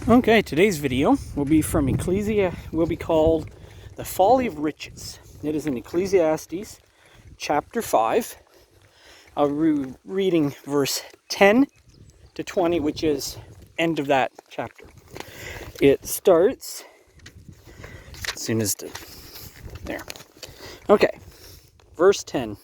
Okay, today's video will be from will be called The Folly of Riches. It is in Ecclesiastes chapter 5. I'll be reading verse 10 to 20, which is end of that chapter. It starts as soon as there. Okay, verse 10.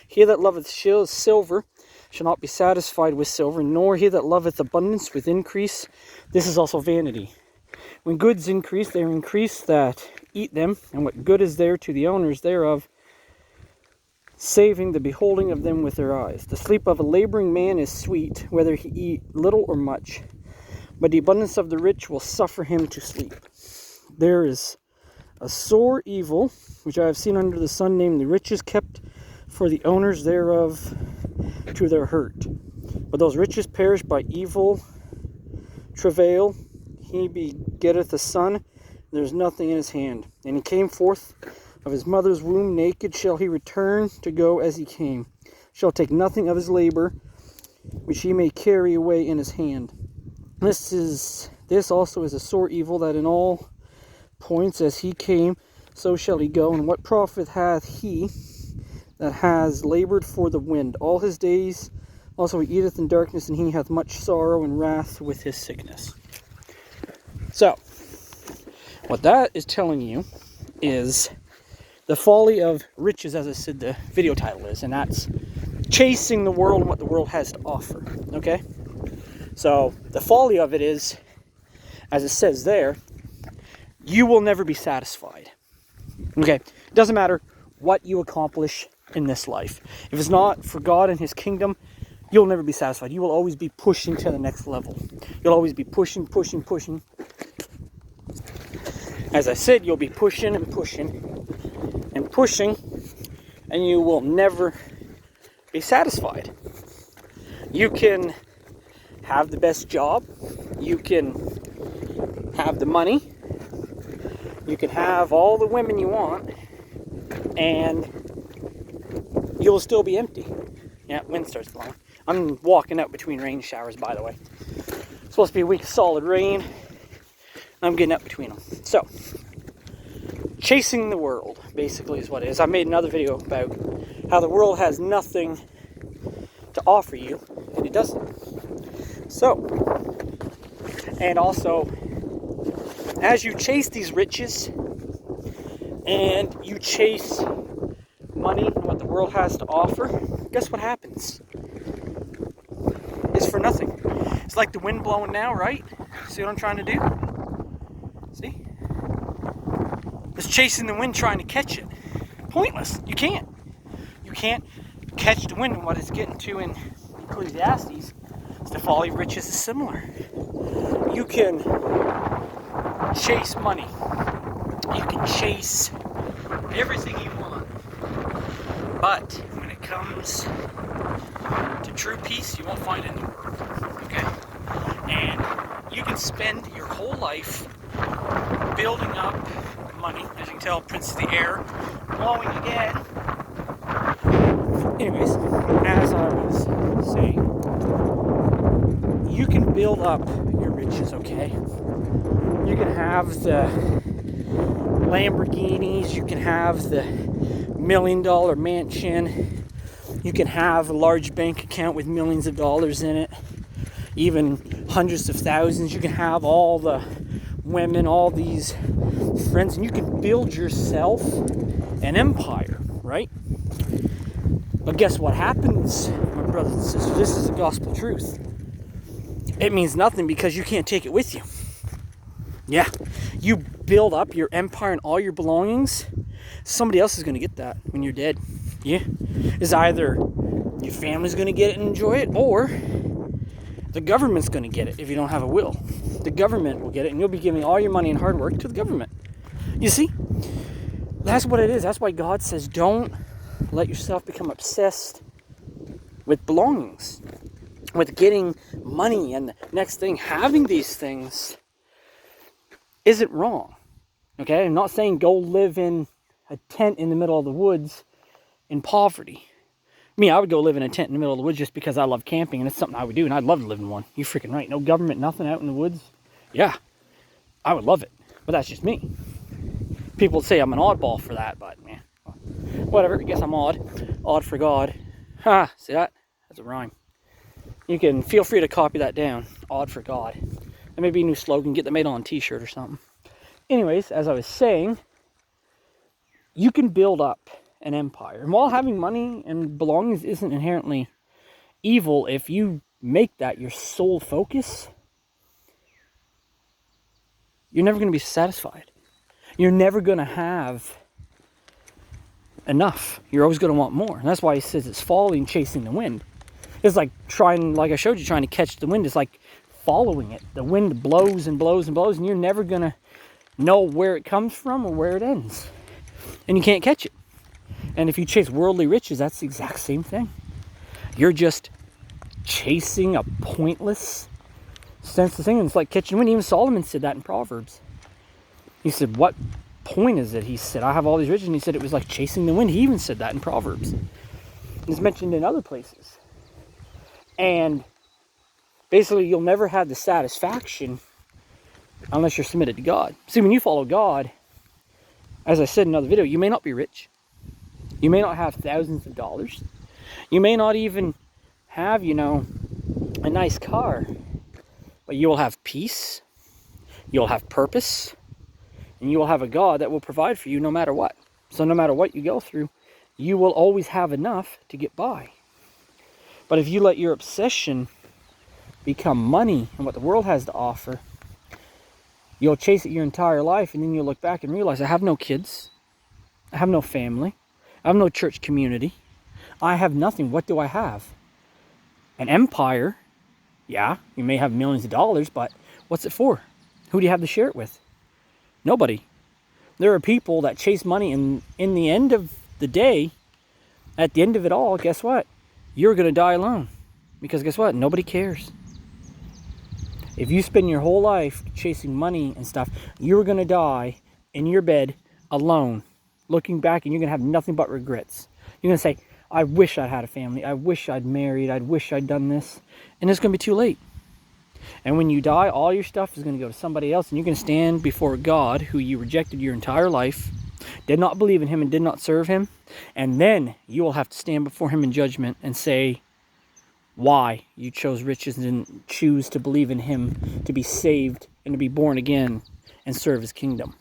He that loveth silver shall not be satisfied with silver, nor he that loveth abundance with increase. This is also vanity. When goods increase, they increase that eat them, and what good is there to the owners thereof, saving the beholding of them with their eyes. The sleep of a laboring man is sweet, whether he eat little or much, but the abundance of the rich will suffer him to sleep. There is a sore evil, which I have seen under the sun, namely riches kept for the owners thereof to their hurt. But those riches perish by evil travail. He begetteth a son, and there is nothing in his hand. And he came forth of his mother's womb naked. Shall he return to go as he came? Shall take nothing of his labor, which he may carry away in his hand. This also is a sore evil, that in all points as he came, so shall he go. And what profit hath he that has labored for the wind? All his days also he eateth in darkness, and he hath much sorrow and wrath with his sickness. So, what that is telling you is the folly of riches, as I said the video title is, and that's chasing the world and what the world has to offer, okay? So, the folly of it is, as it says there, you will never be satisfied, okay? It doesn't matter what you accomplish in this life. If it's not for God and His kingdom, you'll never be satisfied. You will always be pushing to the next level. You'll always be pushing. As I said, you'll be pushing, and you will never be satisfied. You can have the best job. You can have the money. You can have all the women you want, and you'll still be empty. Yeah, wind starts blowing. I'm walking out between rain showers, by the way. It's supposed to be a week of solid rain. I'm getting up between them. So, chasing the world, basically, is what it is. I made another video about how the world has nothing to offer you, and it doesn't. So, and also, as you chase these riches, and you chase money and what the world has to offer, guess what happens? It's for nothing. It's like the wind blowing now, right? See what I'm trying to do? See? It's chasing the wind trying to catch it. Pointless. You can't. You can't catch the wind. And what it's getting to in Ecclesiastes is the folly of riches is similar. You can chase money. You can chase everything you want. But when it comes to true peace, you won't find it in the world. Okay? And you can spend your whole life building up money. As you can tell, Prince of the Air blowing again. Anyways, as I was saying, you can build up your riches, okay? You can have the Lamborghinis, you can have the $1 million mansion, you can have a large bank account with millions of dollars in it, even hundreds of thousands. You can have all the women, all these friends, and you can build yourself an empire, right? But guess what happens, my brothers and sisters? This is the gospel truth. It means nothing because you can't take it with you. Yeah, you build up your empire and all your belongings, somebody else is going to get that when you're dead. Yeah, it's either your family's going to get it and enjoy it, or the government's going to get it if you don't have a will. The government will get it, and you'll be giving all your money and hard work to the government. You see? That's what it is. That's why God says, don't let yourself become obsessed with belongings, with getting money, and the next thing, having these things isn't wrong. Okay? I'm not saying go live in a tent in the middle of the woods in poverty. Me, I would go live in a tent in the middle of the woods just because I love camping, and it's something I would do, and I'd love to live in one. You're freaking right. No government, nothing out in the woods. Yeah, I would love it, but that's just me. People would say I'm an oddball for that, but man, whatever. I guess I'm odd. Odd for God. Ha! See that? That's a rhyme. You can feel free to copy that down. Odd for God. That may be a new slogan. Get that made on a t-shirt or something. Anyways, as I was saying, you can build up an empire. And while having money and belongings isn't inherently evil, if you make that your sole focus, you're never going to be satisfied. You're never going to have enough. You're always going to want more. And that's why he says it's folly and chasing the wind. It's like trying, like I showed you, trying to catch the wind. It's like following it. The wind blows and blows and blows, and you're never going to know where it comes from or where it ends. And you can't catch it. And if you chase worldly riches, that's the exact same thing. You're just chasing a pointless sense of thing. And it's like catching wind. Even Solomon said that in Proverbs. He said, what point is it? He said, I have all these riches. And he said it was like chasing the wind. He even said that in Proverbs. And it's mentioned in other places. And basically, you'll never have the satisfaction unless you're submitted to God. See, when you follow God, as I said in another video, you may not be rich. You may not have thousands of dollars. You may not even have, a nice car. But you will have peace. You'll have purpose. And you will have a God that will provide for you no matter what. So no matter what you go through, you will always have enough to get by. But if you let your obsession become money and what the world has to offer, you'll chase it your entire life, and then you'll look back and realize, I have no kids. I have no family. I have no church community. I have nothing. What do I have? An empire. Yeah, you may have millions of dollars, but what's it for? Who do you have to share it with? Nobody. There are people that chase money, and in the end of the day, at the end of it all, guess what? You're going to die alone. Because guess what? Nobody cares. If you spend your whole life chasing money and stuff, you're going to die in your bed alone, looking back, and you're going to have nothing but regrets. You're going to say, I wish I had a family. I wish I'd married. I wish I'd done this. And it's going to be too late. And when you die, all your stuff is going to go to somebody else, and you're going to stand before God, who you rejected your entire life, did not believe in him and did not serve him. And then you will have to stand before him in judgment and say why you chose riches and didn't choose to believe in him, to be saved and to be born again and serve his kingdom.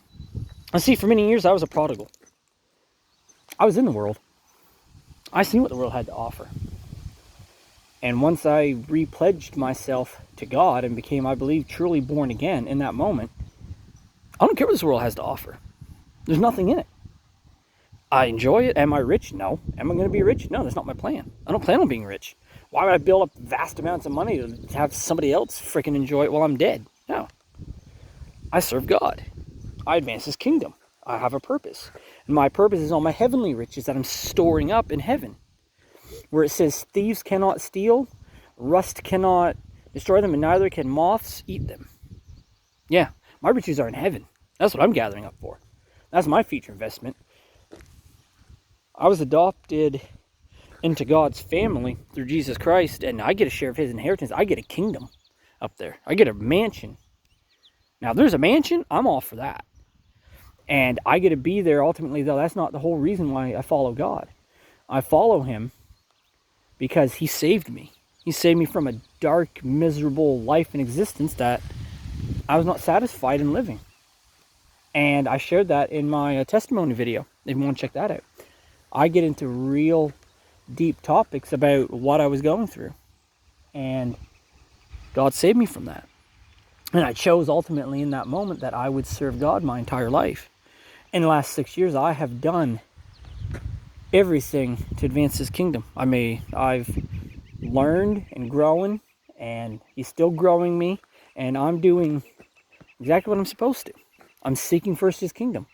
And see, for many years I was a prodigal. I was in the world. I seen what the world had to offer. And once I repledged myself to God and became, I believe, truly born again in that moment, I don't care what this world has to offer. There's nothing in it. I enjoy it. Am I rich? No. Am I going to be rich? No, that's not my plan. I don't plan on being rich. Why would I build up vast amounts of money to have somebody else freaking enjoy it while I'm dead? No. I serve God. I advance his kingdom. I have a purpose. And my purpose is all my heavenly riches that I'm storing up in heaven. Where it says thieves cannot steal, rust cannot destroy them, and neither can moths eat them. Yeah, my riches are in heaven. That's what I'm gathering up for. That's my future investment. I was adopted into God's family through Jesus Christ, and I get a share of his inheritance. I get a kingdom up there. I get a mansion. Now, if there's a mansion, I'm all for that. And I get to be there ultimately, though. That's not the whole reason why I follow God. I follow him because he saved me. He saved me from a dark, miserable life and existence that I was not satisfied in living. And I shared that in my testimony video, if you want to check that out. I get into real deep topics about what I was going through. And God saved me from that. And I chose ultimately in that moment that I would serve God my entire life. In the last 6 years, I have done everything to advance his kingdom. I've learned and grown, and he's still growing me, and I'm doing exactly what I'm supposed to. I'm seeking first his kingdom.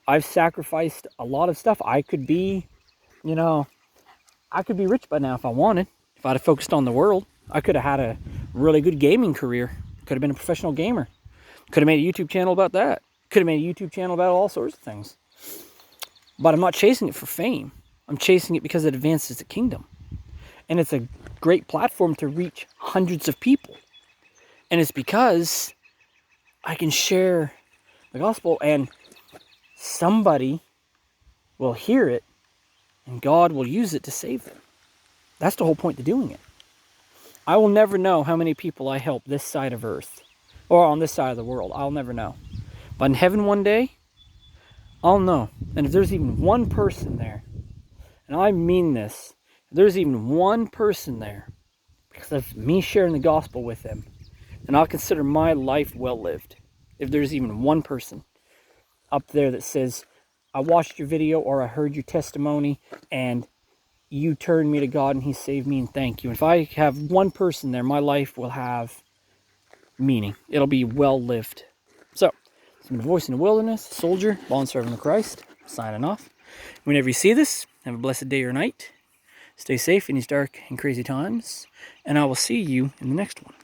I've sacrificed a lot of stuff. I could be, I could be rich by now if I wanted. If I'd have focused on the world, I could have had a really good gaming career. Could have been a professional gamer. Could have made a YouTube channel about that. Could have made a YouTube channel about all sorts of things. But I'm not chasing it for fame. I'm chasing it because it advances the kingdom. And it's a great platform to reach hundreds of people. And it's because I can share the gospel and somebody will hear it and God will use it to save them. That's the whole point to doing it. I will never know how many people I help this side of earth or on this side of the world. I'll never know. But in heaven one day, I'll know. And if there's even one person there, and I mean this, if there's even one person there because of me sharing the gospel with them, then I'll consider my life well lived. If there's even one person up there that says, I watched your video or I heard your testimony and you turned me to God and he saved me and thank you. And if I have one person there, my life will have meaning. It'll be well lived. So, it's been a voice in the wilderness, soldier, bondservant of Christ, signing off. Whenever you see this, have a blessed day or night. Stay safe in these dark and crazy times. And I will see you in the next one.